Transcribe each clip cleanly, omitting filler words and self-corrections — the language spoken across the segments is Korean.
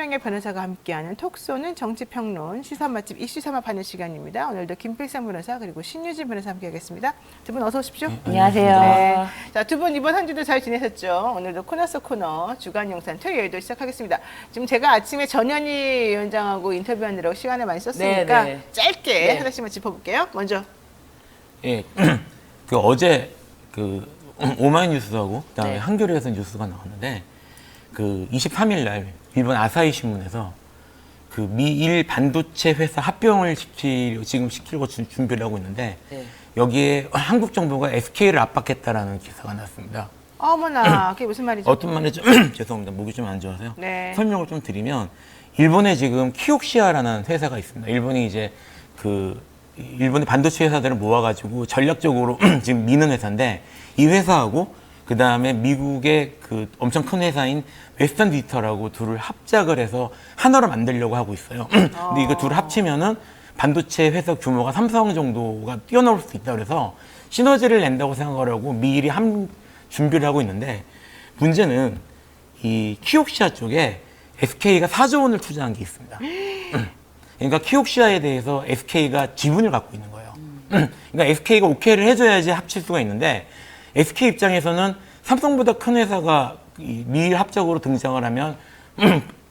명의 변호사가 함께하는 톡쏘는 정치평론 시사 맛집 이슈 삼아 파는 시간입니다. 오늘도 김필상 변호사 그리고 신유진 변호사 함께하겠습니다. 두 분 어서 오십시오. 안녕하세요. 네. 자, 두 분 이번 한 주도 잘 지내셨죠? 오늘도 코너 속 코너 주간용산 토요일도 시작하겠습니다. 지금 제가 아침에 전현희 위원장하고 인터뷰하느라고 시간을 많이 썼으니까 네. 짧게 하나씩만 짚어볼게요. 먼저. 예, 그 어제 그 오마이뉴스하고 그다음에 네. 한겨레에서 뉴스가 나왔는데 그 23일 날 일본 아사히 신문에서 그 미일 반도체 회사 합병을 지금 시키려고 준비를 하고 있는데 네. 여기에 한국 정부가 SK를 압박했다라는 기사가 났습니다. 어머나, 그게 무슨 말이죠? 어떤 말인지 죄송합니다. 목이 좀 안 좋아서요. 네. 설명을 좀 드리면 일본에 지금 키옥시아라는 회사가 있습니다. 일본이 이제 그 일본의 반도체 회사들을 모아가지고 전략적으로 지금 미는 회사인데 이 회사하고 그 다음에 미국의 그 엄청 큰 회사인 웨스턴 디지털하고 둘을 합작을 해서 하나로 만들려고 하고 있어요. 근데 이거 둘을 합치면은 반도체 회사 규모가 삼성 정도가 뛰어넘을 수 있다 그래서 시너지를 낸다고 생각하려고 미일이 준비를 하고 있는데 문제는 이 키옥시아 쪽에 SK가 4조 원을 투자한 게 있습니다. 그러니까 키옥시아에 대해서 SK가 지분을 갖고 있는 거예요. 그러니까 SK가 오케이를 해줘야지 합칠 수가 있는데 SK 입장에서는 삼성보다 큰 회사가 미일 합작으로 등장을 하면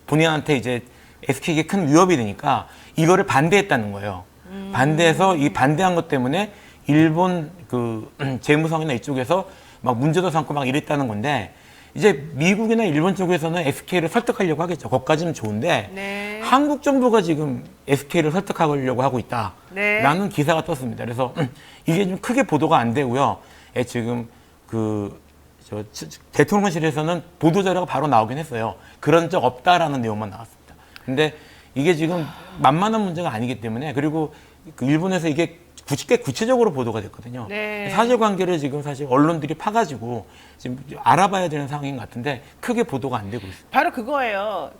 본인한테 이제 SK에게 큰 위협이 되니까 이거를 반대했다는 거예요. 반대해서 이 반대한 것 때문에 일본 그 재무성이나 이쪽에서 막 문제도 삼고 막 이랬다는 건데 이제 미국이나 일본 쪽에서는 SK를 설득하려고 하겠죠. 거기까지는 좋은데 네. 한국 정부가 지금 SK를 설득하려고 하고 있다라는 기사가 떴습니다. 그래서 이게 좀 크게 보도가 안 되고요. 지금 대통령실에서는 보도 자료가 바로 나오긴 했어요. 그런 적 없다라는 내용만 나왔습니다. 근데 이게 지금 만만한 문제가 아니기 때문에 그리고 그 일본에서 이게 꽤 구체적으로 보도가 됐거든요. 네. 사실관계를 지금 사실 언론들이 파가지고 지금 알아봐야 되는 상황인 것 같은데 크게 보도가 안 되고 있습니다. 바로 그거예요.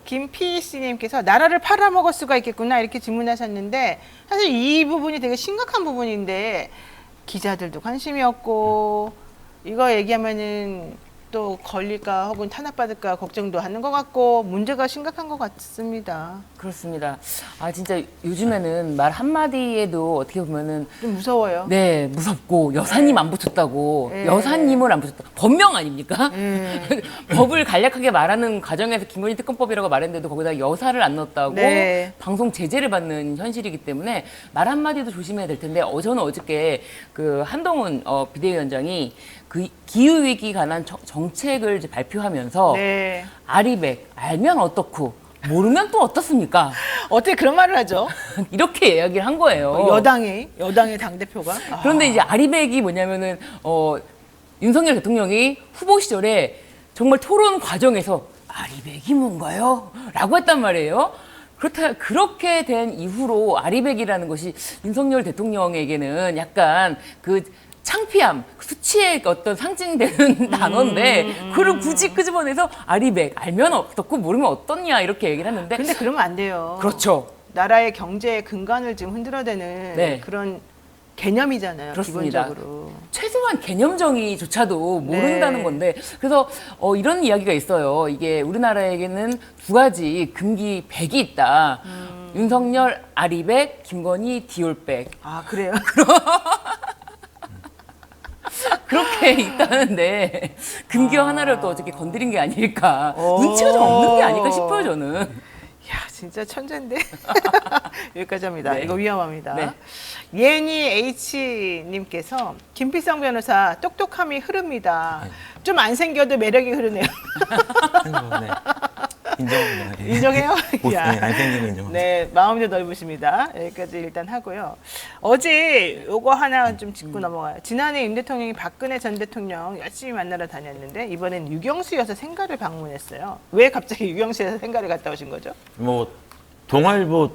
김PC님께서 나라를 팔아먹을 수가 있겠구나 이렇게 질문하셨는데 사실 이 부분이 되게 심각한 부분인데 기자들도 관심이 없고 이거 얘기하면은 또 걸릴까 혹은 탄압받을까 걱정도 하는 것 같고 문제가 심각한 것 같습니다. 그렇습니다. 아 진짜 요즘에는 말 한마디에도 어떻게 보면은 좀 무서워요. 네 무섭고 여사님 안 붙였다고 네. 여사님을 안 붙였다 법명 아닙니까? 법을 간략하게 말하는 과정에서 김건희 특검법이라고 말했는데도 거기다 여사를 안 넣었다고 네. 방송 제재를 받는 현실이기 때문에 말 한마디도 조심해야 될 텐데 저는 어저께 그 한동훈 비대위원장이 그 기후위기 관한 정책을 이제 발표하면서 네. 아리백 알면 어떻고 모르면 또 어떻습니까? 어떻게 그런 말을 하죠? 이렇게 이야기를 한 거예요. 여당의 당대표가. 그런데 이제 아리백이 뭐냐면은 윤석열 대통령이 후보 시절에 정말 토론 과정에서 아리백이 뭔가요? 라고 했단 말이에요. 그렇게 된 이후로 아리백이라는 것이 윤석열 대통령에게는 약간 그 창피함, 수치의 어떤 상징되는 단어인데 그걸 굳이 끄집어내서 아리백, 알면 어떻고 모르면 어떻냐 이렇게 얘기를 했는데 근데 그러면 안 돼요. 그렇죠. 나라의 경제의 근간을 지금 흔들어대는 네. 그런 개념이잖아요. 그렇습니다. 기본적으로. 최소한 개념 정의조차도 모른다는 네. 건데 그래서 이런 이야기가 있어요. 이게 우리나라에게는 두 가지 금기 백이 있다. 윤석열 아리백, 김건희 디올백. 아 그래요? 그렇게 있다는데 금기어 하나를 또 어저께 건드린 게 아닐까. 눈치가 좀 없는 게 아닐까 싶어요 저는. 야 진짜 천재인데. 여기까지 합니다. 네. 이거 위험합니다. 네. 예니 H님께서 김필성 변호사 똑똑함이 흐릅니다. 좀 안 생겨도 매력이 흐르네요. 네. 인정합니다. 예. 인정해요? 야. 안 생기는 인정합니다. 네, 마음도 넓으십니다. 여기까지 일단 하고요. 어제 요거 하나 좀 짚고 넘어가요. 지난해 윤 대통령이 박근혜 전 대통령 열심히 만나러 다녔는데 이번엔 유경수 여사 생가를 방문했어요. 왜 갑자기 유경수 여사 생가를 갔다 오신 거죠? 뭐 동아일보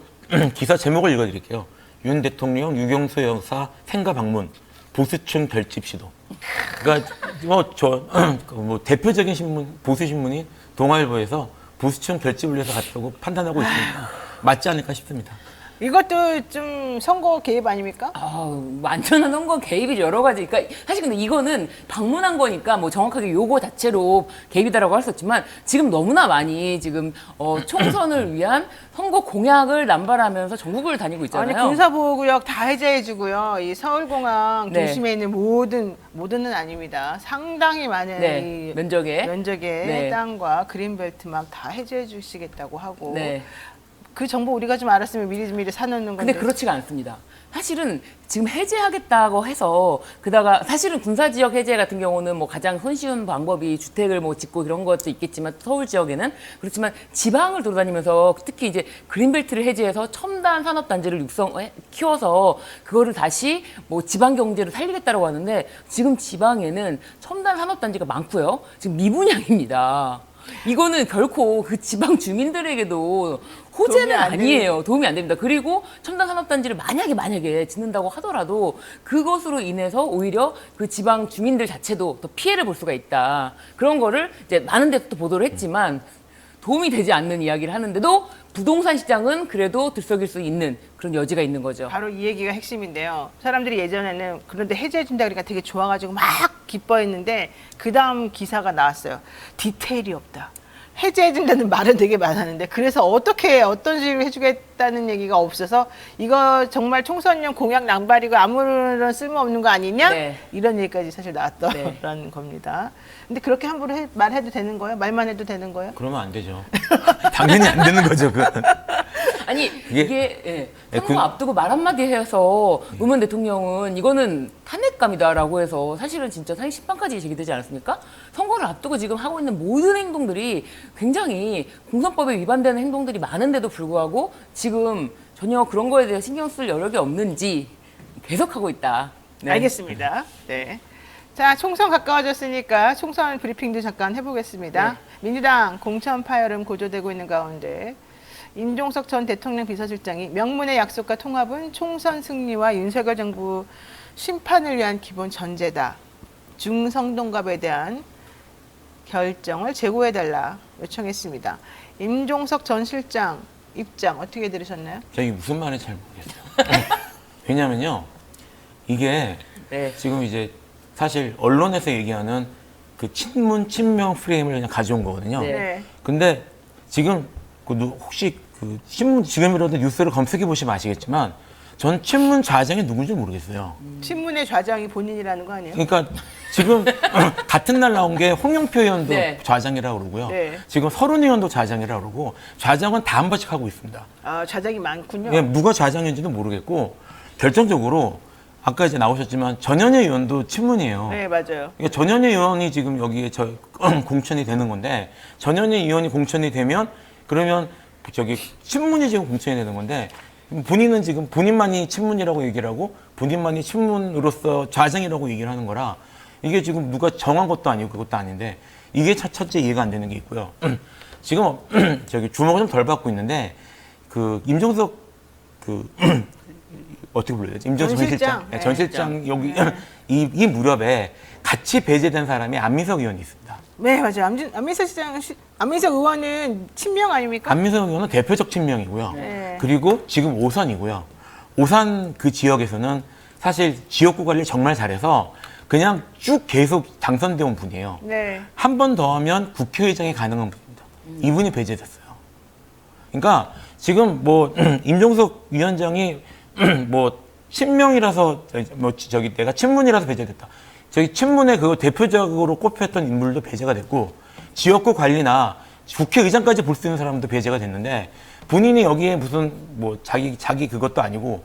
기사 제목을 읽어드릴게요. 윤 대통령 유경수 여사 생가 방문 보수층 결집 시도. 그러니까 뭐 대표적인 신문 보수 신문인 동아일보에서 보수층 결집을 위해서 갔다고 판단하고 있습니다. 맞지 않을까 싶습니다. 이것도 좀 선거 개입 아닙니까? 완전한 선거 개입이 여러 가지. 그러니까 사실 근데 이거는 방문한 거니까 뭐 정확하게 요거 자체로 개입이다라고 할 수 없지만 지금 너무나 많이 지금 총선을 위한 선거 공약을 남발하면서 전국을 다니고 있잖아요. 아니 군사보호구역 다 해제해주고요. 이 서울공항 네. 중심에 있는 모든은 아닙니다. 상당히 많은 네, 이 면적에. 면적의 네. 땅과 그린벨트 막 다 해제해주시겠다고 하고 네. 그 정보 우리가 좀 알았으면 미리 사놓는 건데. 근데 그렇지가 않습니다. 사실은 지금 해제하겠다고 해서 그다가 사실은 군사 지역 해제 같은 경우는 뭐 가장 손쉬운 방법이 주택을 뭐 짓고 이런 것도 있겠지만 서울 지역에는 그렇지만 지방을 돌아다니면서 특히 이제 그린벨트를 해제해서 첨단 산업 단지를 키워서 그거를 다시 뭐 지방 경제를 살리겠다라고 하는데 지금 지방에는 첨단 산업 단지가 많고요. 지금 미분양입니다. 이거는 결코 그 지방 주민들에게도 호재는 도움이 안 아니에요. 도움이 안 됩니다. 그리고 첨단 산업단지를 만약에 짓는다고 하더라도 그것으로 인해서 오히려 그 지방 주민들 자체도 더 피해를 볼 수가 있다. 그런 거를 이제 많은 데서 또 보도를 했지만 도움이 되지 않는 이야기를 하는데도 부동산 시장은 그래도 들썩일 수 있는 그런 여지가 있는 거죠. 바로 이 얘기가 핵심인데요. 사람들이 예전에는 그런데 해제해준다 그러니까 되게 좋아가지고 막 기뻐했는데 그 다음 기사가 나왔어요. 디테일이 없다. 해제해준다는 말은 되게 많았는데 그래서 어떻게 어떤 식으로 해주겠다는 얘기가 없어서 이거 정말 총선용 공약 낭발이고 아무런 쓸모없는 거 아니냐? 네. 이런 얘기까지 사실 나왔던 네. 겁니다. 근데 그렇게 함부로 말해도 되는 거예요? 말만 해도 되는 거예요? 그러면 안 되죠. 당연히 안 되는 거죠. 그건. 아니 이게 예, 선거 앞두고 말 한마디 해서 노무현 대통령은 이거는 탄핵감이다라고 해서 사실은 진짜 사형 심판까지 제기되지 않았습니까? 선거를 앞두고 지금 하고 있는 모든 행동들이 굉장히 공선법에 위반되는 행동들이 많은데도 불구하고 지금 전혀 그런 거에 대해 신경 쓸 여력이 없는지 계속하고 있다. 네. 알겠습니다. 네. 자, 총선 가까워졌으니까 총선 브리핑도 잠깐 해보겠습니다. 네. 민주당 공천 파열음 고조되고 있는 가운데 임종석 전 대통령 비서실장이 명문의 약속과 통합은 총선 승리와 윤석열 정부 심판을 위한 기본 전제다. 중성동갑에 대한 결정을 재고해달라 요청했습니다. 임종석 전 실장 입장 어떻게 들으셨나요? 저희 무슨 말인지 잘 모르겠어요. 왜냐면요. 이게 네. 지금 이제 사실 언론에서 얘기하는 그 친문, 친명 프레임을 그냥 가져온 거거든요. 네. 근데 지금 혹시 그 신문 지금이라도 뉴스를 검색해 보시면 아시겠지만 전 친문 좌장이 누군지 모르겠어요. 신문의 좌장이 본인이라는 거 아니에요? 그러니까 지금 같은 날 나온 게 홍영표 의원도 네. 좌장이라고 그러고요. 네. 지금 서른 의원도 좌장이라고 그러고 좌장은 다 한 번씩 하고 있습니다. 아, 좌장이 많군요. 예, 누가 좌장인지도 모르겠고 결정적으로 아까 이제 나오셨지만 전현희 의원도 친문이에요. 네, 맞아요. 그러니까 전현희 의원이 지금 여기에 공천이 되는 건데 전현희 의원이 공천이 되면 그러면 저기 친문이 지금 공천이 되는 건데 본인은 지금 본인만이 친문이라고 얘기를 하고 본인만이 친문으로서 좌장이라고 얘기를 하는 거라 이게 지금 누가 정한 것도 아니고 그것도 아닌데 이게 첫째 이해가 안 되는 게 있고요. 지금 저기 주목을 좀 덜 받고 있는데 그 임종석 그 어떻게 불러야 되지? 임종석 전 전 실장. 실장. 네, 전 실장 여기 이 무렵에 같이 배제된 사람이 안민석 의원이 있습니다. 네, 맞아요. 안민석 의원은 친명 아닙니까? 안민석 의원은 대표적 친명이고요. 네. 그리고 지금 오산이고요. 오산 그 지역에서는 사실 지역구 관리를 정말 잘해서 그냥 쭉 계속 당선돼 온 분이에요. 네. 한 번 더 하면 국회의장이 가능한 분입니다. 이분이 배제됐어요. 그러니까 지금 뭐 임종석 위원장이 뭐 친명이라서 뭐 저기 내가 친문이라서 배제됐다. 저기 친문의 그 대표적으로 꼽혔던 인물도 배제가 됐고 지역구 관리나 국회의장까지 볼 수 있는 사람도 배제가 됐는데 본인이 여기에 무슨 뭐 자기 그것도 아니고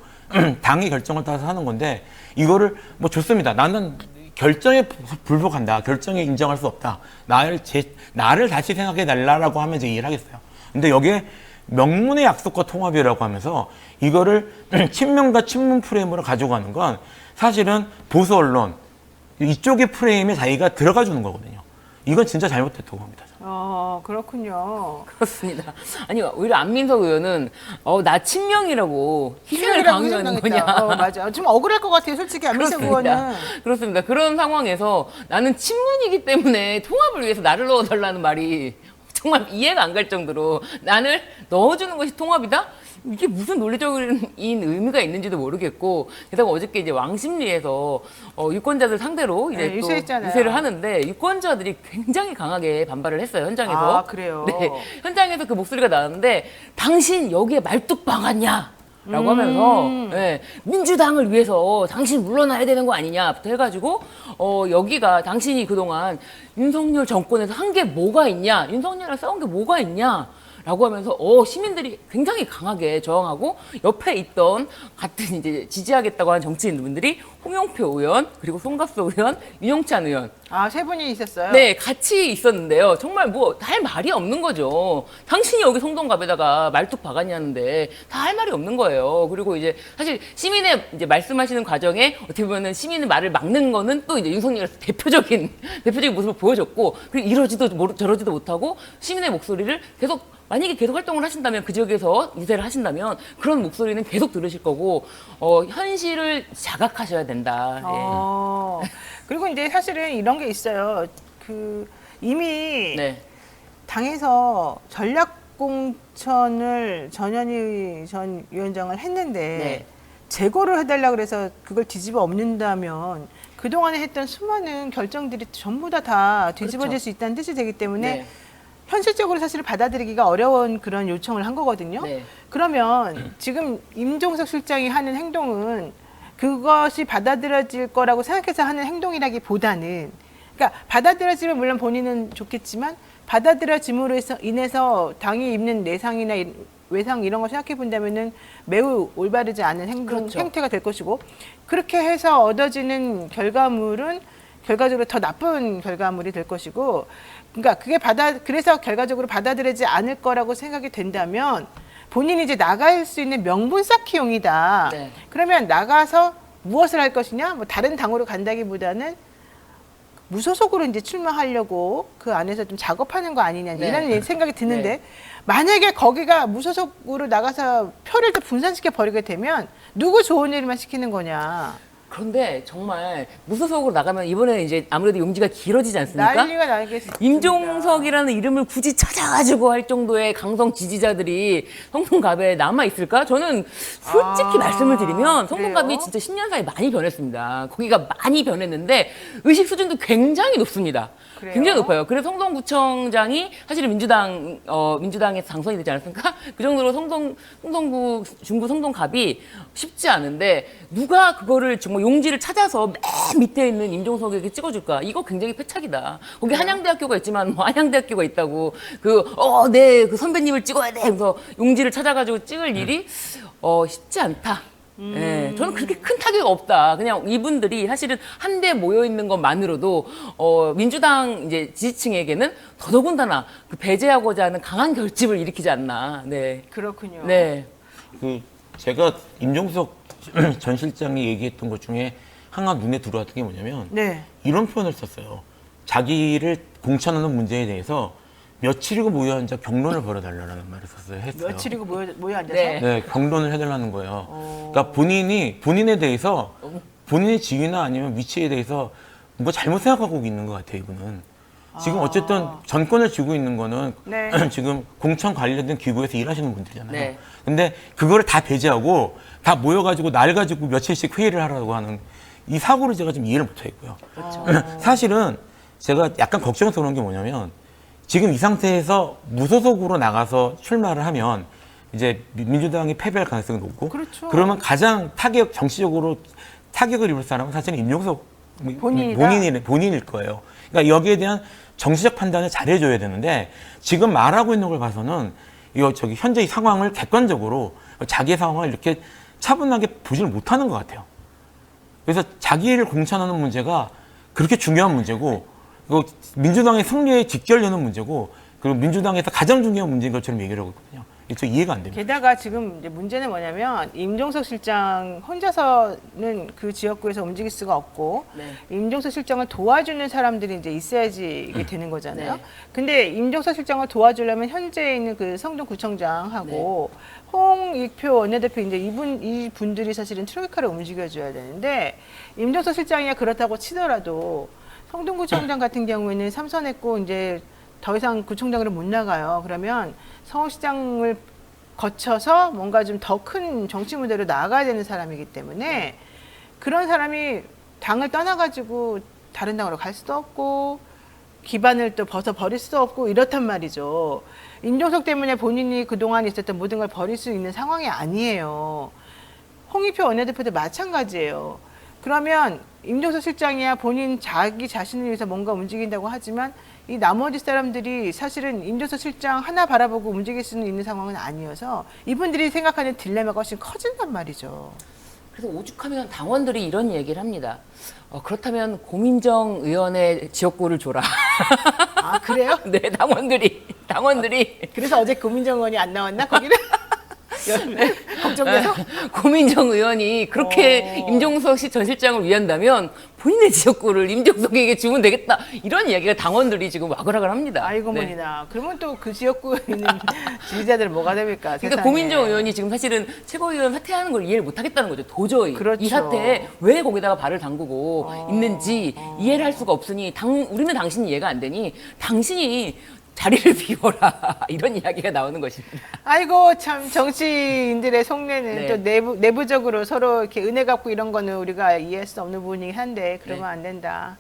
당의 결정을 따라서 하는 건데 이거를 뭐 좋습니다. 나는 결정에 불복한다. 결정에 인정할 수 없다. 나를 다시 생각해 달라라고 하면 이제 이해를 하겠어요. 근데 여기에 명문의 약속과 통합이라고 하면서 이거를 친명과 친문 프레임으로 가져가는 건 사실은 보수 언론 이쪽의 프레임에 자기가 들어가 주는 거거든요. 이건 진짜 잘못됐다고 봅니다. 그렇군요. 그렇습니다. 아니 오히려 안민석 의원은 나 친명이라고 희생을 강요하는 거냐. 맞아. 좀 억울할 것 같아요. 솔직히 안민석 의원은. 그렇습니다. 그런 상황에서 나는 친문이기 때문에 통합을 위해서 나를 넣어달라는 말이 정말 이해가 안 갈 정도로 나를 넣어주는 것이 통합이다? 이게 무슨 논리적인 의미가 있는지도 모르겠고, 게다가 어저께 이제 왕십리에서 유권자들 상대로 이제 네, 또 유세했잖아요. 유세를 하는데 유권자들이 굉장히 강하게 반발을 했어요, 현장에서. 아, 그래요? 네, 현장에서 그 목소리가 나왔는데 당신 여기에 말뚝 박았냐? 라고 하면서 예, 민주당을 위해서 당신 물러나야 되는 거 아니냐부터 해가지고 여기가 당신이 그동안 윤석열 정권에서 한 게 뭐가 있냐, 윤석열이랑 싸운 게 뭐가 있냐 라고 하면서 시민들이 굉장히 강하게 저항하고, 옆에 있던 같은 이제 지지하겠다고 하는 정치인분들이 홍영표 의원, 그리고 송갑수 의원, 윤영찬 의원, 아, 세 분이 있었어요? 네, 같이 있었는데요. 정말 뭐 할 말이 없는 거죠. 당신이 여기 성동갑에다가 말뚝 박았냐는데 다 할 말이 없는 거예요. 그리고 이제 사실 시민의 이제 말씀하시는 과정에 어떻게 보면은 시민의 말을 막는 거는 또 이제 윤석열 대표적인 모습을 보여줬고, 그리고 이러지도 저러지도 못하고 시민의 목소리를 계속, 만약에 계속 활동을 하신다면, 그 지역에서 유세를 하신다면 그런 목소리는 계속 들으실 거고, 현실을 자각하셔야 된다. 예. 그리고 이제 사실은 이런 게 있어요. 이미 네. 당에서 전략공천을 전현희 전 위원장을 했는데 네. 재고를 해달라고 그래서 그걸 뒤집어 엎는다면 그동안에 했던 수많은 결정들이 전부 다 뒤집어질 그렇죠. 수 있다는 뜻이 되기 때문에 네. 현실적으로 사실 받아들이기가 어려운 그런 요청을 한 거거든요. 네. 그러면 지금 임종석 실장이 하는 행동은 그것이 받아들여질 거라고 생각해서 하는 행동이라기보다는, 그러니까 받아들여지면 물론 본인은 좋겠지만 받아들여짐으로 인해서 당이 입는 내상이나 외상 이런 걸 생각해 본다면은 매우 올바르지 않은 그렇죠. 행태가 될 것이고, 그렇게 해서 얻어지는 결과물은 결과적으로 더 나쁜 결과물이 될 것이고, 그러니까 그래서 결과적으로 받아들이지 않을 거라고 생각이 된다면 본인이 이제 나갈 수 있는 명분 쌓기용이다. 네. 그러면 나가서 무엇을 할 것이냐? 뭐 다른 당으로 간다기보다는 무소속으로 이제 출마하려고 그 안에서 좀 작업하는 거 아니냐, 네. 이런 생각이 드는데, 네. 만약에 거기가 무소속으로 나가서 표를 또 분산시켜 버리게 되면 누구 좋은 일만 시키는 거냐? 그런데 정말 무소속으로 나가면 이번에 이제 아무래도 용지가 길어지지 않습니까? 난리가 나겠습니다. 임종석이라는 이름을 굳이 찾아가지고 할 정도의 강성 지지자들이 성동갑에 남아 있을까? 저는 솔직히 말씀을 드리면 성동갑이 그래요? 진짜 10년 사이 많이 변했습니다. 거기가 많이 변했는데 의식 수준도 굉장히 높습니다. 그래요? 굉장히 높아요. 그래서 성동구청장이 사실은 민주당에서 당선이 되지 않았습니까? 그 정도로 성동구 중구 성동갑이 쉽지 않은데, 누가 그거를 정말 용지를 찾아서 맨 밑에 있는 임종석에게 찍어줄까? 이거 굉장히 패착이다. 거기 한양대학교가 있지만 뭐 한양대학교가 있다고 네, 그 선배님을 찍어야 돼. 그래서 용지를 찾아가지고 찍을 일이 쉽지 않다. 예, 저는 그렇게 큰 타격이 없다. 그냥 이분들이 사실은 한데 모여 있는 것만으로도 민주당 이제 지지층에게는 더더군다나 그 배제하고자 하는 강한 결집을 일으키지 않나. 네. 그렇군요. 네. 제가 임종석 전 실장이 얘기했던 것 중에 하나 눈에 들어왔던 게 뭐냐면 네. 이런 표현을 썼어요. 자기를 공천하는 문제에 대해서 며칠이고 모여 앉아 경론을 벌여달라는 말을 했어요. 며칠이고 모여 앉아서. 네. 네, 경론을 해달라는 거예요. 그러니까 본인에 대해서 본인의 지위나 아니면 위치에 대해서 뭔가 잘못 생각하고 있는 것 같아요, 이분은. 지금 어쨌든 전권을 쥐고 있는 거는 네. 지금 공천 관련된 기구에서 일하시는 분들이잖아요. 네. 근데 그거를 다 배제하고 다 모여가지고 날 가지고 며칠씩 회의를 하라고 하는 이 사고를 제가 좀 이해를 못하겠고요. 사실은 제가 약간 걱정스러운 게 뭐냐면 지금 이 상태에서 무소속으로 나가서 출마를 하면 이제 민주당이 패배할 가능성이 높고, 그렇죠. 그러면 가장 정치적으로 타격을 입을 사람은 사실은 임종석 본인일 거예요. 그러니까 여기에 대한 정치적 판단을 잘해줘야 되는데 지금 말하고 있는 걸 봐서는 현재 이 상황을 객관적으로 자기의 상황을 이렇게 차분하게 보지를 못하는 것 같아요. 그래서 자기를 공천하는 문제가 그렇게 중요한 문제고, 민주당의 승리에 직결되는 문제고, 그리고 민주당에서 가장 중요한 문제인 것처럼 얘기를 하고 있거든요. 이게 이해가 안 됩니다. 게다가 지금 이제 문제는 뭐냐면 임종석 실장 혼자서는 그 지역구에서 움직일 수가 없고, 네. 임종석 실장을 도와주는 사람들이 이제 있어야지 이게 되는 거잖아요. 네. 근데 임종석 실장을 도와주려면 현재 있는 그 성동구청장하고 홍익표 원내대표 이제 이분들이 사실은 트로이카를 움직여줘야 되는데, 임종석 실장이야 그렇다고 치더라도 성동구청장 같은 경우에는 삼선했고 이제 더 이상 구청장으로 못 나가요. 그러면 서울시장을 거쳐서 뭔가 좀 더 큰 정치 무대로 나아가야 되는 사람이기 때문에 그런 사람이 당을 떠나가지고 다른 당으로 갈 수도 없고 기반을 또 벗어버릴 수도 없고 이렇단 말이죠. 임종석 때문에 본인이 그동안 있었던 모든 걸 버릴 수 있는 상황이 아니에요. 홍익표 원내대표도 마찬가지예요. 그러면 임종석 실장이야 본인 자기 자신을 위해서 뭔가 움직인다고 하지만 이 나머지 사람들이 사실은 임종석 실장 하나 바라보고 움직일 수는 있는 상황은 아니어서 이분들이 생각하는 딜레마가 훨씬 커진단 말이죠. 그래서 오죽하면 당원들이 이런 얘기를 합니다. 그렇다면 고민정 의원의 지역구를 줘라. 아 그래요? 네, 당원들이. 그래서 어제 고민정 의원이 안 나왔나 거기는? 걱정돼서? 고민정 의원이 그렇게 임종석 전 실장을 위한다면 본인의 지역구를 임종석에게 주면 되겠다. 이런 이야기가 당원들이 지금 와글와글 합니다. 아이고 네. 머니나. 그러면 또 그 지역구에 있는 지지자들 뭐가 됩니까? 그러니까 세상에. 고민정 의원이 지금 사실은 최고위원 사퇴하는 걸 이해를 못 하겠다는 거죠. 도저히. 그렇죠. 이 사태에 왜 거기다가 발을 담그고 있는지 이해를 할 수가 없으니 우리는 당신이 이해가 안 되니 당신이 자리를 비워라. 이런 이야기가 나오는 것입니다. 아이고 참 정치인들의 속내는 네. 또 내부적으로 서로 이렇게 은혜 갚고 이런 거는 우리가 이해할 수 없는 부분이긴 한데 그러면 네. 안 된다.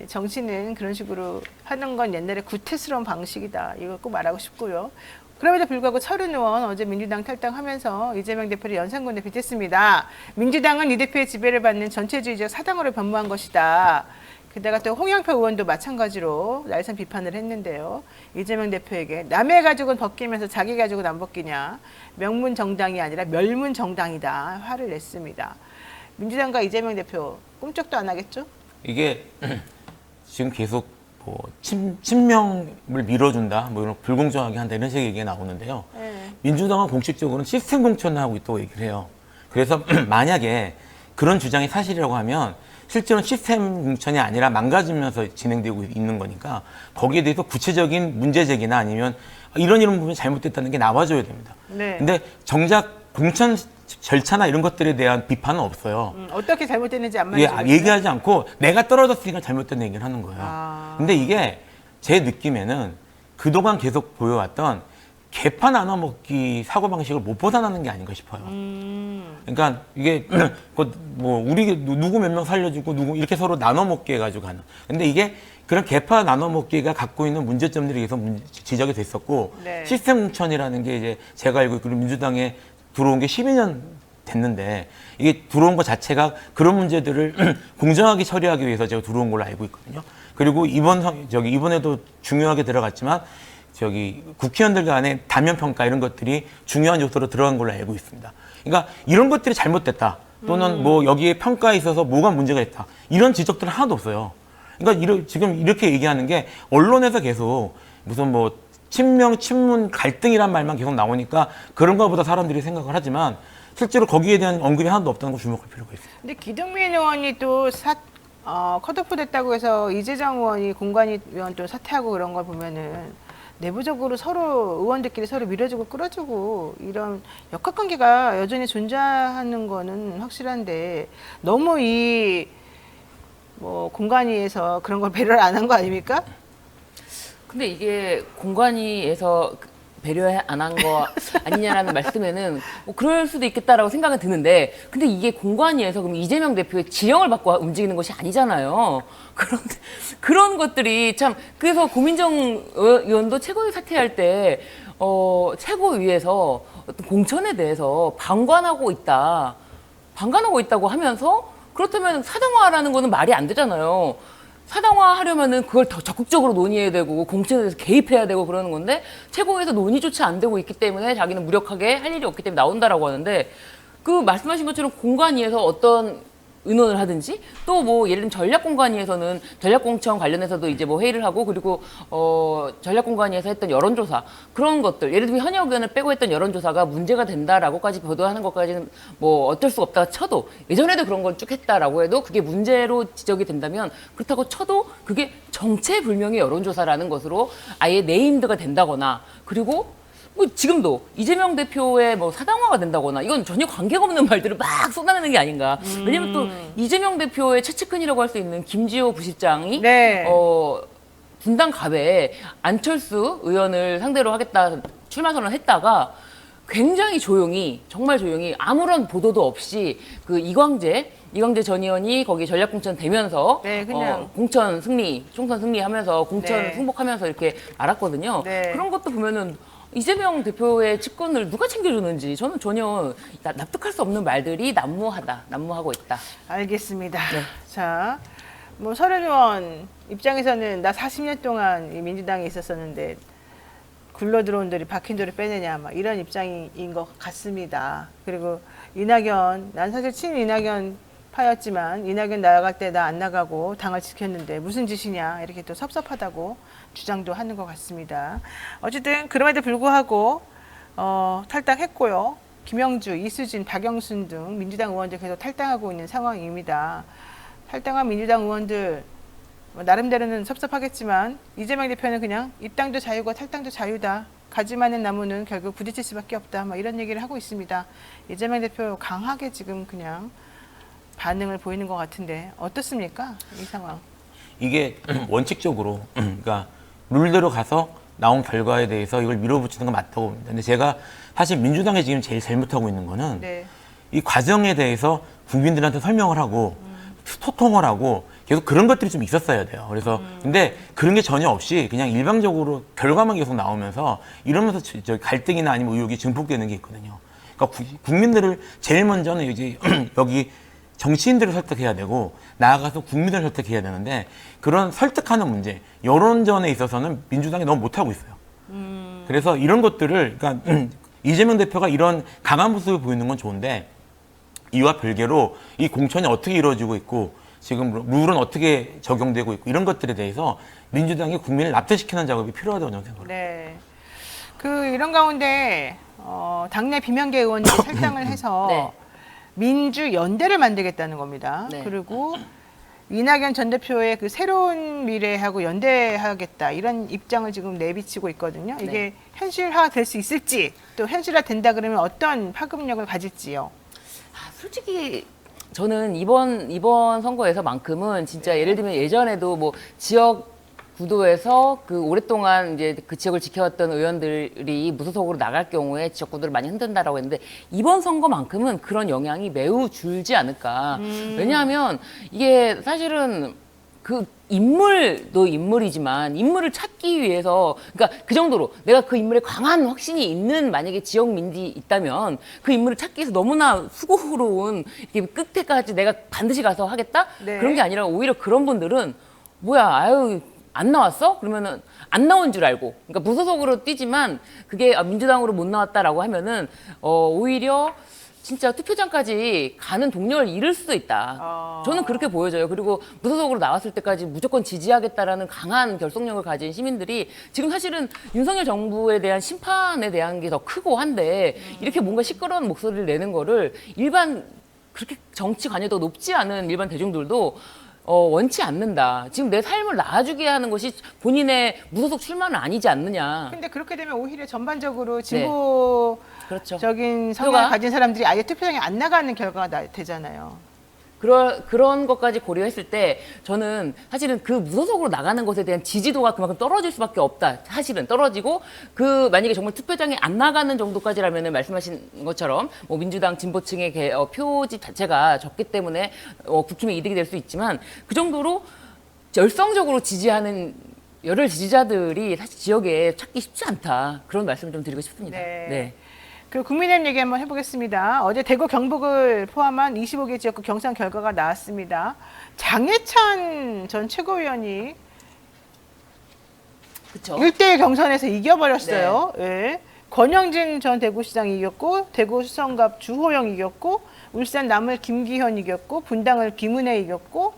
정치는 그런 식으로 하는 건 옛날에 구태스러운 방식이다. 이걸 꼭 말하고 싶고요. 그럼에도 불구하고 철은 의원 어제 민주당 탈당하면서 이재명 대표를 연산군에 빗댔습니다. 민주당은 이 대표의 지배를 받는 전체주의적 사당으로 변모한 것이다. 게다가 또 홍영표 의원도 마찬가지로 날선 비판을 했는데요. 이재명 대표에게 남의 가족은 벗기면서 자기 가족은 안 벗기냐. 명문 정당이 아니라 멸문 정당이다. 화를 냈습니다. 민주당과 이재명 대표 꿈쩍도 안 하겠죠? 이게 지금 계속 뭐 친명을 밀어준다, 뭐 이런 불공정하게 한다 이런 식의 얘기가 나오는데요. 네. 민주당은 공식적으로는 시스템 공천을 하고 있다고 얘기를 해요. 그래서 만약에 그런 주장이 사실이라고 하면 실제로는 시스템 공천이 아니라 망가지면서 진행되고 있는 거니까 거기에 대해서 구체적인 문제 제기나 아니면 이런 부분이 잘못됐다는 게 나와줘야 됩니다. 네. 근데 정작 공천 절차나 이런 것들에 대한 비판은 없어요. 어떻게 잘못됐는지 안 예, 말해주고 얘기하지 않고 내가 떨어졌으니까 잘못된 얘기를 하는 거예요. 아. 근데 이게 제 느낌에는 그동안 계속 보여왔던 개파 나눠먹기 사고방식을 못 벗어나는 게 아닌가 싶어요. 그러니까 이게 뭐 우리 누구 몇 명 살려주고 누구 이렇게 서로 나눠먹기 해가지고 하는. 근데 이게 그런 개파 나눠먹기가 갖고 있는 문제점들이 계속 지적이 됐었고 네. 시스템 공천이라는 게 이제 제가 알고 있기로 민주당에 들어온 게 12년 됐는데 이게 들어온 것 자체가 그런 문제들을 공정하게 처리하기 위해서 제가 들어온 걸로 알고 있거든요. 그리고 이번에도 중요하게 들어갔지만 국회의원들 간의 단면 평가 이런 것들이 중요한 요소로 들어간 걸로 알고 있습니다. 그러니까 이런 것들이 잘못됐다. 또는 뭐 여기에 평가에 있어서 뭐가 문제가 있다. 이런 지적들은 하나도 없어요. 그러니까 지금 이렇게 얘기하는 게 언론에서 계속 무슨 뭐 친명, 친문 갈등이란 말만 계속 나오니까 그런가 보다 사람들이 생각을 하지만 실제로 거기에 대한 언급이 하나도 없다는 거 주목할 필요가 있습니다. 근데 기동민 의원이 또 컷오프 됐다고 해서 이재정 의원이 공관위 의원 또 사퇴하고 그런 걸 보면은 내부적으로 서로 의원들끼리 서로 밀어주고 끌어주고 이런 역학관계가 여전히 존재하는 거는 확실한데 너무 뭐 공관위에서 그런 걸 배려를 안 한 거 아닙니까? 근데 이게 공관위에서 배려 안 한 거 아니냐라는 말씀에는 뭐 그럴 수도 있겠다라고 생각은 드는데 근데 이게 공관위에서 그럼 이재명 대표의 지령을 받고 움직이는 것이 아니잖아요. 그런데 그런 것들이 참 그래서 고민정 의원도 최고위 사퇴할 때 최고위에서 어떤 공천에 대해서 방관하고 있다고 하면서 그렇다면 사당화라는 거는 말이 안 되잖아요. 사당화 하려면은 그걸 더 적극적으로 논의해야 되고 공천에 대해서 개입해야 되고 그러는 건데 최고위에서 논의조차 안 되고 있기 때문에 자기는 무력하게 할 일이 없기 때문에 나온다라고 하는데 그 말씀하신 것처럼 공관위에서 어떤 의논을 하든지 또 뭐 예를 들면 전략공관위에서는 전략공천 관련해서도 이제 뭐 회의를 하고 그리고 전략공관위에서 했던 여론조사 그런 것들 예를 들면 현역 의원을 빼고 했던 여론조사가 문제가 된다라고까지 보도하는 것까지는 뭐 어쩔 수가 없다 쳐도 예전에도 그런 걸 쭉 했다라고 해도 그게 문제로 지적이 된다면 그렇다고 쳐도 그게 정체불명의 여론조사라는 것으로 아예 네임드가 된다거나 그리고 뭐 지금도 이재명 대표의 뭐 사당화가 된다거나 이건 전혀 관계가 없는 말들을 막 쏟아내는 게 아닌가. 왜냐면 또 이재명 대표의 최측근이라고 할 수 있는 김지호 부실장이 네. 분당 갑에 안철수 의원을 상대로 하겠다 출마 선언했다가 굉장히 조용히 정말 조용히 아무런 보도도 없이 그 이광재 전 의원이 거기 전략공천 되면서 네, 그냥. 공천 승리, 총선 승리하면서 공천 네. 승복하면서 이렇게 알았거든요. 네. 그런 것도 보면은 이재명 대표의 측근을 누가 챙겨주는지 저는 전혀 납득할 수 없는 말들이 난무하고 있다. 알겠습니다. 네. 자, 뭐 서른 의원 입장에서는 나 40년 동안 이 민주당에 있었었는데 굴러 들어온들이 박힌 돌을 빼내냐 막 이런 입장인 것 같습니다. 그리고 이낙연, 난 사실 친 이낙연 파였지만 이낙연 나갈 때 나 안 나가고 당을 지켰는데 무슨 짓이냐 이렇게 또 섭섭하다고 주장도 하는 것 같습니다. 어쨌든 그럼에도 불구하고 탈당했고요. 김영주, 이수진, 박영순 등 민주당 의원들 계속 탈당하고 있는 상황입니다. 탈당한 민주당 의원들 나름대로는 섭섭하겠지만 이재명 대표는 그냥 입당도 자유고 탈당도 자유다. 가지 많은 나무는 결국 부딪힐 수밖에 없다. 막 이런 얘기를 하고 있습니다. 이재명 대표 강하게 지금 그냥 반응을 보이는 것 같은데 어떻습니까? 이 상황. 이게 원칙적으로 그러니까 룰대로 가서 나온 결과에 대해서 이걸 밀어붙이는 건 맞다고 봅니다. 근데 제가 사실 민주당이 지금 제일 잘못하고 있는 거는 네. 이 과정에 대해서 국민들한테 설명을 하고 소통을 하고 계속 그런 것들이 좀 있었어야 돼요. 그래서 근데 그런 게 전혀 없이 그냥 일방적으로 결과만 계속 나오면서 이러면서 저 갈등이나 아니면 의혹이 증폭되는 게 있거든요. 그러니까 국민들을 제일 먼저는 이제 여기 정치인들을 설득해야 되고 나아가서 국민을 설득해야 되는데 그런 설득하는 문제, 여론전에 있어서는 민주당이 너무 못하고 있어요. 그래서 이런 것들을 그러니까 이재명 대표가 이런 강한 모습을 보이는 건 좋은데 이와 별개로 이 공천이 어떻게 이루어지고 있고 지금 룰은 어떻게 적용되고 있고 이런 것들에 대해서 민주당이 국민을 납득시키는 작업이 필요하다고 저는 생각합니다. 네. 이런 가운데 당내 비명계 의원들이 탈당을 해서 네. 민주연대를 만들겠다는 겁니다. 네. 그리고 이낙연 전 대표의 그 새로운 미래하고 연대하겠다 이런 입장을 지금 내비치고 있거든요. 이게 네. 현실화 될 수 있을지 또 현실화 된다 그러면 어떤 파급력을 가질지요. 솔직히 저는 이번 선거에서만큼은 진짜 예를 들면 예전에도 뭐 지역 구도에서 그 오랫동안 이제 그 지역을 지켜왔던 의원들이 무소속으로 나갈 경우에 지역 구도를 많이 흔든다라고 했는데 이번 선거만큼은 그런 영향이 매우 줄지 않을까. 왜냐하면 이게 사실은 그 인물도 인물이지만 인물을 찾기 위해서 그러니까 그 정도로 내가 그 인물에 강한 확신이 있는 만약에 지역 민지 있다면 그 인물을 찾기 위해서 너무나 수고로운 이렇게 끝에까지 내가 반드시 가서 하겠다 네. 그런 게 아니라 오히려 그런 분들은 뭐야 아유 안 나왔어? 그러면은 안 나온 줄 알고 그러니까 무소속으로 뛰지만 그게 민주당으로 못 나왔다라고 하면은 오히려 진짜 투표장까지 가는 동력을 잃을 수도 있다. 저는 그렇게 보여져요. 그리고 무소속으로 나왔을 때까지 무조건 지지하겠다라는 강한 결속력을 가진 시민들이 지금 사실은 윤석열 정부에 대한 심판에 대한 게 더 크고 한데 이렇게 뭔가 시끄러운 목소리를 내는 거를 일반 그렇게 정치 관여도가 높지 않은 일반 대중들도 원치 않는다. 지금 내 삶을 나아주게 하는 것이 본인의 무소속 출마는 아니지 않느냐. 근데 그렇게 되면 오히려 전반적으로 그렇죠. 진보적인 성향을 가진 사람들이 아예 투표장에 안 나가는 결과가 되잖아요. 그런 것까지 고려했을 때 저는 사실은 그 무소속으로 나가는 것에 대한 지지도가 그만큼 떨어질 수밖에 없다. 사실은 떨어지고 그 만약에 정말 투표장에 안 나가는 정도까지라면은 말씀하신 것처럼 뭐 민주당 진보층의 표집 자체가 적기 때문에 국힘에 이득이 될 수 있지만 그 정도로 열성적으로 지지하는 열혈 지지자들이 사실 지역에 찾기 쉽지 않다. 그런 말씀을 좀 드리고 싶습니다. 네. 그 국민의힘 얘기 한번 해보겠습니다. 어제 대구 경북을 포함한 25개 지역구 경선 결과가 나왔습니다. 장해찬 전 최고위원이 그렇죠. 1대1 경선에서 이겨버렸어요. 예. 권영진 전 대구시장이 이겼고 대구 수성갑 주호영 이겼고 울산 남을 김기현 이겼고 분당을 김은혜 이겼고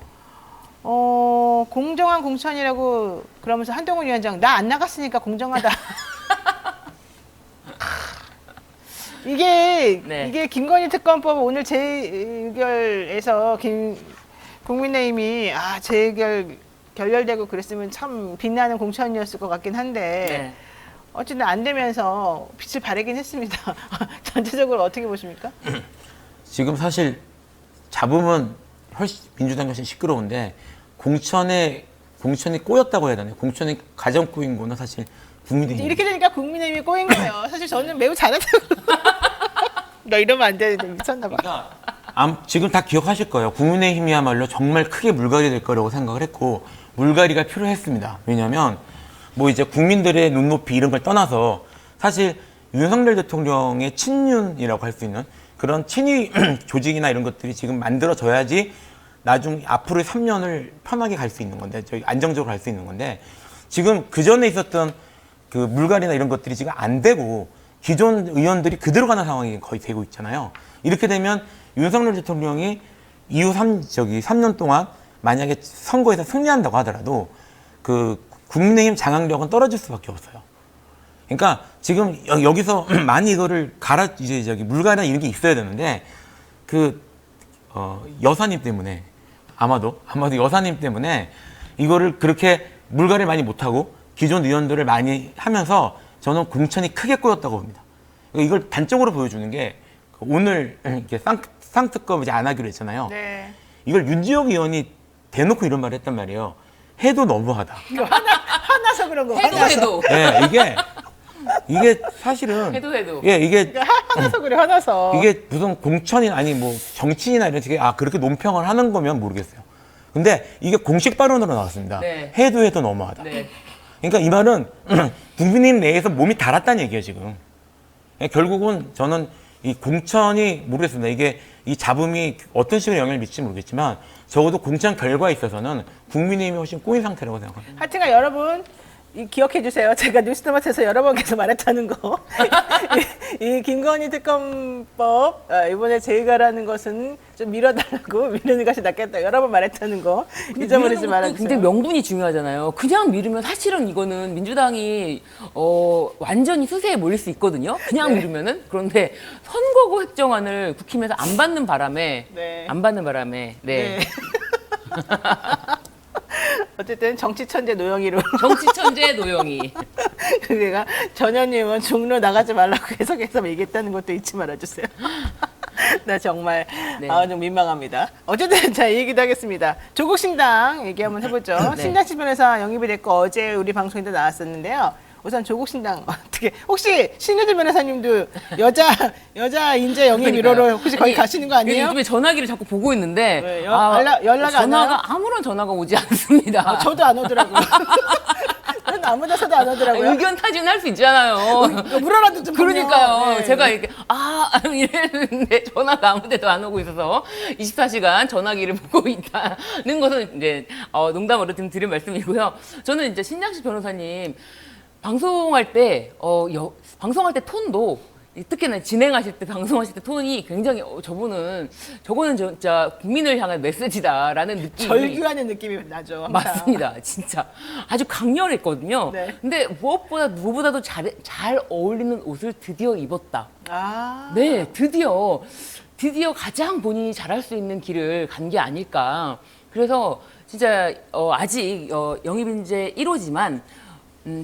공정한 공천이라고 그러면서 한동훈 위원장 나 안 나갔으니까 공정하다. 이게 김건희 특검법 오늘 재의결에서 국민의힘이 재의결 결렬되고 그랬으면 참 빛나는 공천이었을 것 같긴 한데 네. 어쨌든 안 되면서 빛을 발하긴 했습니다. 전체적으로 어떻게 보십니까? 지금 사실 잡으면 민주당이 훨씬 시끄러운데 공천에 공천이 꼬였다고 해야 되나요? 공천이 가장 꼬인 거는 사실 국민의힘. 이렇게 되니까 국민의힘이 꼬인 거예요. 사실 저는 매우 잘했다고. 너 이러면 안 되는데 미쳤나 봐. 그러니까 지금 다 기억하실 거예요. 국민의힘이야말로 정말 크게 물갈이 될 거라고 생각을 했고 물갈이가 필요했습니다. 왜냐하면 뭐 이제 국민들의 눈높이 이런 걸 떠나서 사실 윤석열 대통령의 친윤이라고 할 수 있는 그런 친위 조직이나 이런 것들이 지금 만들어져야지 나중 앞으로의 3년을 편하게 갈 수 있는 건데 저희 안정적으로 갈 수 있는 건데 지금 그 전에 있었던 그 물갈이나 이런 것들이 지금 안 되고 기존 의원들이 그대로 가는 상황이 거의 되고 있잖아요. 이렇게 되면 윤석열 대통령이 이후 3년 동안 만약에 선거에서 승리한다고 하더라도 그 국민의힘 장악력은 떨어질 수밖에 없어요. 그러니까 지금 여기서 많이 이거를 이제 저기 물갈이나 이런 게 있어야 되는데 여사님 때문에 아마도 여사님 때문에 이거를 그렇게 물갈이를 많이 못하고 기존 의원들을 많이 하면서 저는 공천이 크게 꼬였다고 봅니다. 이걸 단적으로 보여주는 게 오늘 이렇게 쌍특검 이제 안 하기로 했잖아요. 네. 이걸 윤지혁 의원이 대놓고 이런 말을 했단 말이에요. 해도 너무하다. 이거 화나서 그런 거. 해도 화나서. 해도. 네, 이게 사실은 해도. 예, 이게 화나서 그래 화나서. 이게 무슨 공천이 아니 뭐 정치인이나 이런 식의 그렇게 논평을 하는 거면 모르겠어요. 근데 이게 공식 발언으로 나왔습니다. 네. 해도 너무하다. 네. 그러니까 이 말은 국민의힘 내에서 몸이 달았다는 얘기예요, 지금. 결국은 저는 이 공천이 모르겠습니다. 이게 이 잡음이 어떤 식으로 영향을 미칠지 모르겠지만 적어도 공천 결과에 있어서는 국민의힘이 훨씬 꼬인 상태라고 생각합니다. 하여튼간 여러분 기억해 주세요. 제가 뉴스토마토에서 여러 번 계속 말했다는 거. 이 김건희 특검법 이번에 제의가라는 것은 좀 미뤄달라고 미루는 것이 낫겠다. 여러 번 말했다는 거 잊어버리지 말아주세요. 굉장히 명분이 중요하잖아요. 그냥 미루면 사실은 이거는 민주당이 완전히 수세에 몰릴 수 있거든요. 그냥 네. 미루면은. 그런데 선거구 획정안을 국힘에서 안 받는 바람에 네. 네. 네. 어쨌든 정치 천재 노영이로 정치 천재 노영이. 그가 전현님은 종로 나가지 말라고 계속해서 얘기했다는 것도 잊지 말아주세요. 나 정말 네. 좀 민망합니다. 어쨌든 자, 이 얘기도 하겠습니다. 조국 신당 얘기 한번 해보죠. 네. 신장식 변호사 영입이 됐고 어제 우리 방송에도 나왔었는데요. 우선 조국 신당 어떻게 혹시 신유진 변호사님도 여자 인재 영입 1호로 혹시 거기 가시는 거 아니에요? 요즘에 전화기를 자꾸 보고 있는데 왜, 연락이 안 와요? 아무런 전화가 오지 않습니다. 저도 안 오더라고요. 난 아무 데서도 안 오더라고요. 의견 타진할 수 있잖아요. 물어라도 좀 그러니까요. 보면. 네. 제가 이렇게 이랬는데 전화가 아무데도 안 오고 있어서 24시간 전화기를 보고 있다는 것은 이제 농담으로 좀 드린 말씀이고요. 저는 이제 신장식 변호사님 방송할 때 톤도 특히나 진행하실 때 방송하실 때 톤이 굉장히 저거는 진짜 국민을 향한 메시지다라는 느낌이 절규하는 느낌이 나죠. 항상. 맞습니다. 진짜 아주 강렬했거든요. 네. 근데 무엇보다도 잘 어울리는 옷을 드디어 입었다. 아. 네, 드디어 가장 본인이 잘할 수 있는 길을 간 게 아닐까. 그래서 진짜 아직 영입인재 1호지만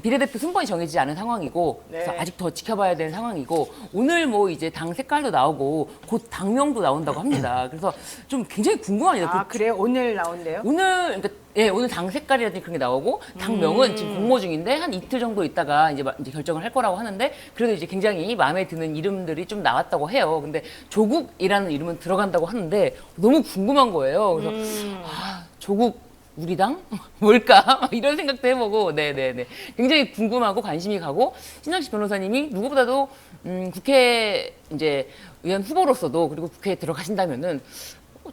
비례대표 순번이 정해지지 않은 상황이고 그래서 네. 아직 더 지켜봐야 되는 상황이고 오늘 뭐 이제 당 색깔도 나오고 곧 당명도 나온다고 합니다. 그래서 좀 굉장히 궁금합니다. 그래요? 오늘 나온대요? 그러니까 오늘 당 색깔이라든지 그런 게 나오고 당명은 지금 공모 중인데 한 이틀 정도 있다가 이제 결정을 할 거라고 하는데 그래도 이제 굉장히 마음에 드는 이름들이 좀 나왔다고 해요. 근데 조국이라는 이름은 들어간다고 하는데 너무 궁금한 거예요. 그래서 조국 우리 당 뭘까 이런 생각도 해보고 네네네 굉장히 궁금하고 관심이 가고 신장식 변호사님이 누구보다도 국회 이제 의원 후보로서도 그리고 국회에 들어가신다면은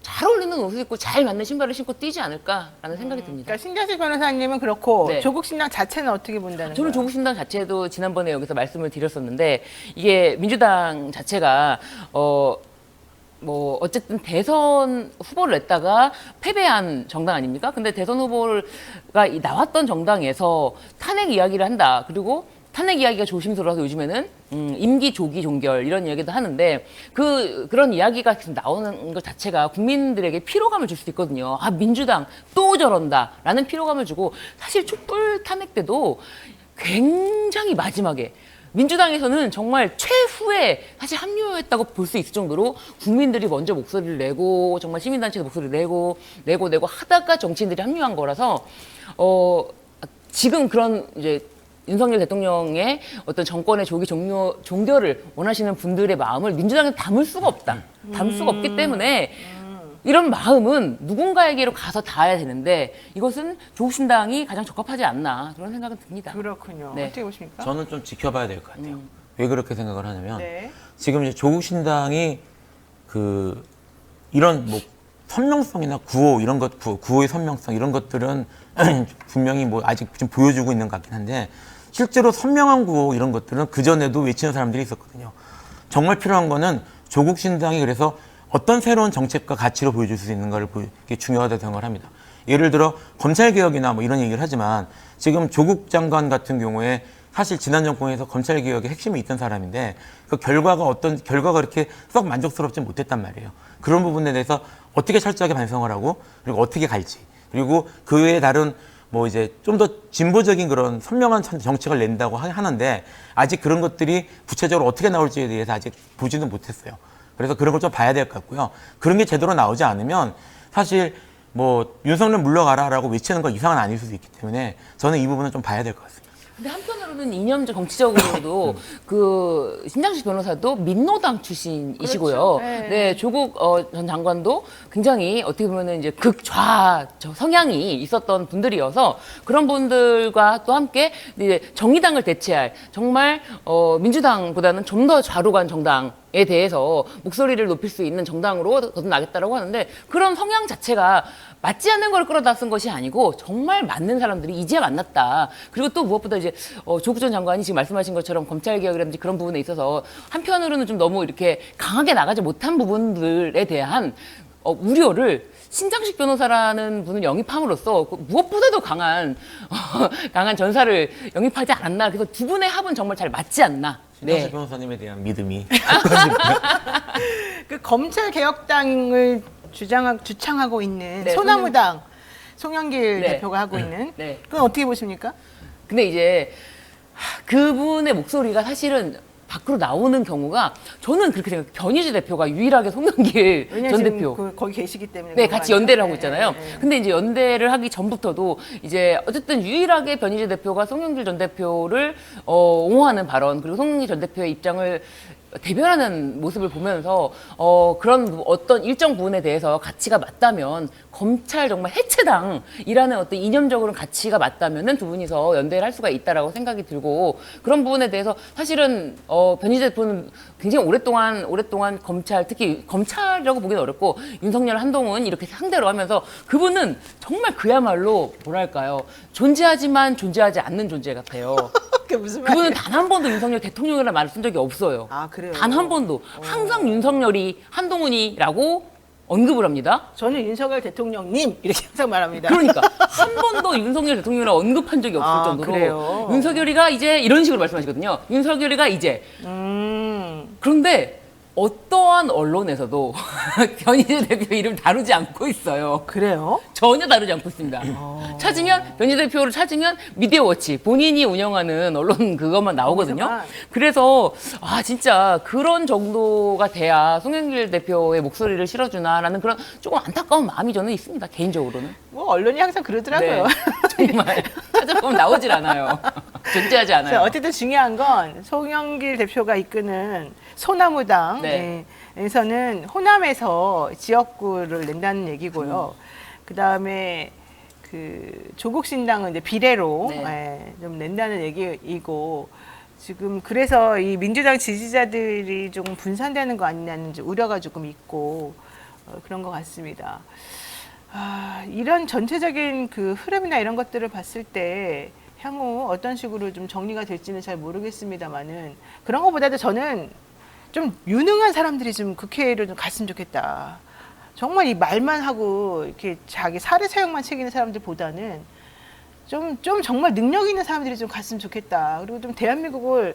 잘 어울리는 옷을 입고 잘 맞는 신발을 신고 뛰지 않을까라는 생각이 듭니다. 그러니까 신장식 변호사님은 그렇고 네. 조국 신당 자체는 어떻게 본다는 저는 거예요? 조국 신당 자체도 지난번에 여기서 말씀을 드렸었는데 이게 민주당 자체가 어쨌든 대선 후보를 냈다가 패배한 정당 아닙니까? 근데 대선 후보가 나왔던 정당에서 탄핵 이야기를 한다. 그리고 탄핵 이야기가 조심스러워서 요즘에는 임기 조기 종결 이런 이야기도 하는데 그런 이야기가 계속 나오는 것 자체가 국민들에게 피로감을 줄 수도 있거든요. 아, 민주당 또 저런다라는 피로감을 주고 사실 촛불 탄핵 때도 굉장히 마지막에 민주당에서는 정말 최후에 사실 합류했다고 볼 수 있을 정도로 국민들이 먼저 목소리를 내고 정말 시민단체도 목소리를 내고 하다가 정치인들이 합류한 거라서 지금 그런 이제 윤석열 대통령의 어떤 정권의 조기 종결을 원하시는 분들의 마음을 민주당에 담을 수가 없다. 담을 수가 없기 때문에 이런 마음은 누군가에게로 가서 닿아야 되는데 이것은 조국신당이 가장 적합하지 않나 그런 생각은 듭니다. 그렇군요. 네. 어떻게 보십니까? 저는 좀 지켜봐야 될 것 같아요. 왜 그렇게 생각을 하냐면 네. 지금 이제 조국신당이 이런 뭐 선명성이나 구호 이런 것, 구호의 선명성 이런 것들은 분명히 뭐 아직 좀 보여주고 있는 것 같긴 한데 실제로 선명한 구호 이런 것들은 그 전에도 외치는 사람들이 있었거든요. 정말 필요한 거는 조국신당이 그래서 어떤 새로운 정책과 가치로 보여줄 수 있는 걸 게 중요하다고 생각을 합니다. 예를 들어 검찰개혁이나 뭐 이런 얘기를 하지만 지금 조국 장관 같은 경우에 사실 지난 정권에서 검찰개혁의 핵심이 있던 사람인데 그 결과가 그렇게 썩 만족스럽지 못했단 말이에요. 그런 부분에 대해서 어떻게 철저하게 반성을 하고 그리고 어떻게 갈지 그리고 그 외에 다른 뭐 이제 좀 더 진보적인 그런 선명한 정책을 낸다고 하는데 아직 그런 것들이 구체적으로 어떻게 나올지에 대해서 아직 보지는 못했어요. 그래서 그런 걸 좀 봐야 될 것 같고요. 그런 게 제대로 나오지 않으면 사실 뭐 윤석열 물러가라라고 외치는 건 이상은 아닐 수도 있기 때문에 저는 이 부분은 좀 봐야 될 것 같습니다. 근데 한편으로는 이념적 정치적으로도 그 신장식 변호사도 민노당 출신이시고요. 그렇죠. 네. 네, 조국 전 장관도 굉장히 어떻게 보면은 이제 극좌 성향이 있었던 분들이어서 그런 분들과 또 함께 이제 정의당을 대체할 정말 민주당보다는 좀 더 좌로 간 정당에 대해서 목소리를 높일 수 있는 정당으로 거듭나겠다라고 하는데 그런 성향 자체가 맞지 않는 걸 끌어다 쓴 것이 아니고 정말 맞는 사람들이 이제 만났다. 그리고 또 무엇보다 이제 조국 전 장관이 지금 말씀하신 것처럼 검찰개혁이라든지 그런 부분에 있어서 한편으로는 좀 너무 이렇게 강하게 나가지 못한 부분들에 대한 우려를 신장식 변호사라는 분을 영입함으로써 무엇보다도 강한 전사를 영입하지 않았나. 그래서 두 분의 합은 정말 잘 맞지 않나. 신장식 변호사님에 대한 믿음이 그 검찰개혁당을 주창하고 있는 네, 소나무당 송영길 네. 대표가 하고 있는 네. 그건 어떻게 보십니까? 근데 이제 그분의 목소리가 사실은 밖으로 나오는 경우가 저는 그렇게 생각해요. 변희재 대표가 유일하게 송영길 왜냐면 전 지금 대표. 거기 계시기 때문에 네, 그런 같이 거 연대를 아니에요? 하고 있잖아요. 네, 네. 근데 이제 연대를 하기 전부터도 이제 어쨌든 유일하게 변희재 대표가 송영길 전 대표를 옹호하는 발언 그리고 송영길 전 대표의 입장을 대변하는 모습을 보면서 그런 어떤 일정 부분에 대해서 가치가 맞다면 검찰 정말 해체당이라는 어떤 이념적으로 가치가 맞다면은 두 분이서 연대를 할 수가 있다라고 생각이 들고 그런 부분에 대해서 사실은 변희재 대표는 굉장히 오랫동안 검찰 특히 검찰이라고 보기는 어렵고 윤석열 한동훈 이렇게 상대로 하면서 그분은 정말 그야말로 뭐랄까요 존재하지만 존재하지 않는 존재 같아요. 그게 무슨 말이에요? 그분은 단 한 번도 윤석열 대통령이라는 말을 쓴 적이 없어요. 아, 그래요? 단 한 번도. 항상 윤석열이 한동훈이라고 언급을 합니다. 저는 윤석열 대통령님 이렇게 항상 말합니다. 그러니까 한 번도 윤석열 대통령을 언급한 적이 없을 아, 정도로 그래요? 윤석열이가 이제 이런 식으로 말씀하시거든요. 윤석열이가 이제 그런데 어떠한 언론에서도 변희재 대표 이름 다루지 않고 있어요. 그래요? 전혀 다루지 않고 있습니다. 찾으면 변희재 대표를 찾으면 미디어워치 본인이 운영하는 언론 그것만 나오거든요. 거기서만. 그래서 진짜 그런 정도가 돼야 송영길 대표의 목소리를 실어주나라는 그런 조금 안타까운 마음이 저는 있습니다. 개인적으로는. 뭐 언론이 항상 그러더라고요. 네. 정말 찾아보면 나오질 않아요. 존재하지 않아요. 어쨌든 중요한 건 송영길 대표가 이끄는 소나무당 네. 에서는 호남에서 지역구를 낸다는 얘기고요. 그 다음에 그 조국신당은 이제 비례로 네. 좀 낸다는 얘기이고 지금 그래서 이 민주당 지지자들이 조금 분산되는 거 아니냐는 우려가 조금 있고 그런 것 같습니다. 이런 전체적인 그 흐름이나 이런 것들을 봤을 때 향후 어떤 식으로 좀 정리가 될지는 잘 모르겠습니다만은 그런 것보다도 저는 좀 유능한 사람들이 좀 국회를 좀 갔으면 좋겠다. 정말 이 말만 하고 이렇게 자기 사례 사용만 책임는 사람들보다는 좀 정말 능력 있는 사람들이 좀 갔으면 좋겠다. 그리고 좀 대한민국을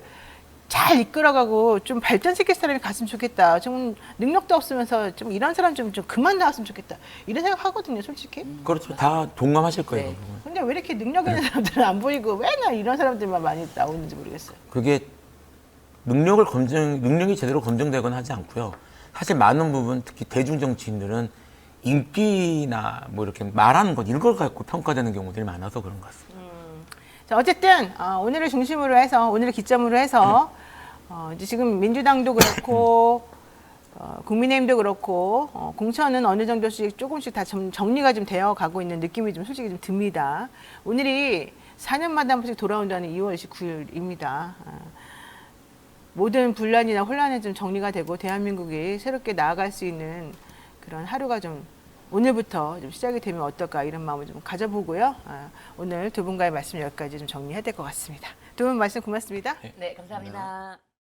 잘 이끌어가고 좀 발전시킬 사람이 갔으면 좋겠다. 좀 능력도 없으면서 좀 이런 사람 좀 그만 나왔으면 좋겠다. 이런 생각 하거든요, 솔직히. 그렇죠. 다 동감하실 거예요. 네. 그 부분. 근데 왜 이렇게 능력 있는 사람들은 안 보이고 맨날 이런 사람들만 많이 나오는지 모르겠어요. 그게 능력이 제대로 검증되거나 하지 않고요. 사실 많은 부분, 특히 대중 정치인들은 인기나 뭐 이렇게 말하는 것 이런 걸 갖고 평가되는 경우들이 많아서 그런 것 같습니다. 자, 어쨌든 오늘을 중심으로 해서 오늘을 기점으로 해서 이제 지금 민주당도 그렇고 국민의힘도 그렇고 공천은 어느 정도씩 조금씩 다 정리가 좀 되어 가고 있는 느낌이 좀 솔직히 좀 듭니다. 오늘이 4년마다 한 번씩 돌아온다는 2월 29일입니다. 모든 분란이나 혼란이 좀 정리가 되고 대한민국이 새롭게 나아갈 수 있는 그런 하루가 좀 오늘부터 좀 시작이 되면 어떨까 이런 마음을 좀 가져보고요. 오늘 두 분과의 말씀 여기까지 좀 정리해야 될 것 같습니다. 두 분 말씀 고맙습니다. 네, 감사합니다.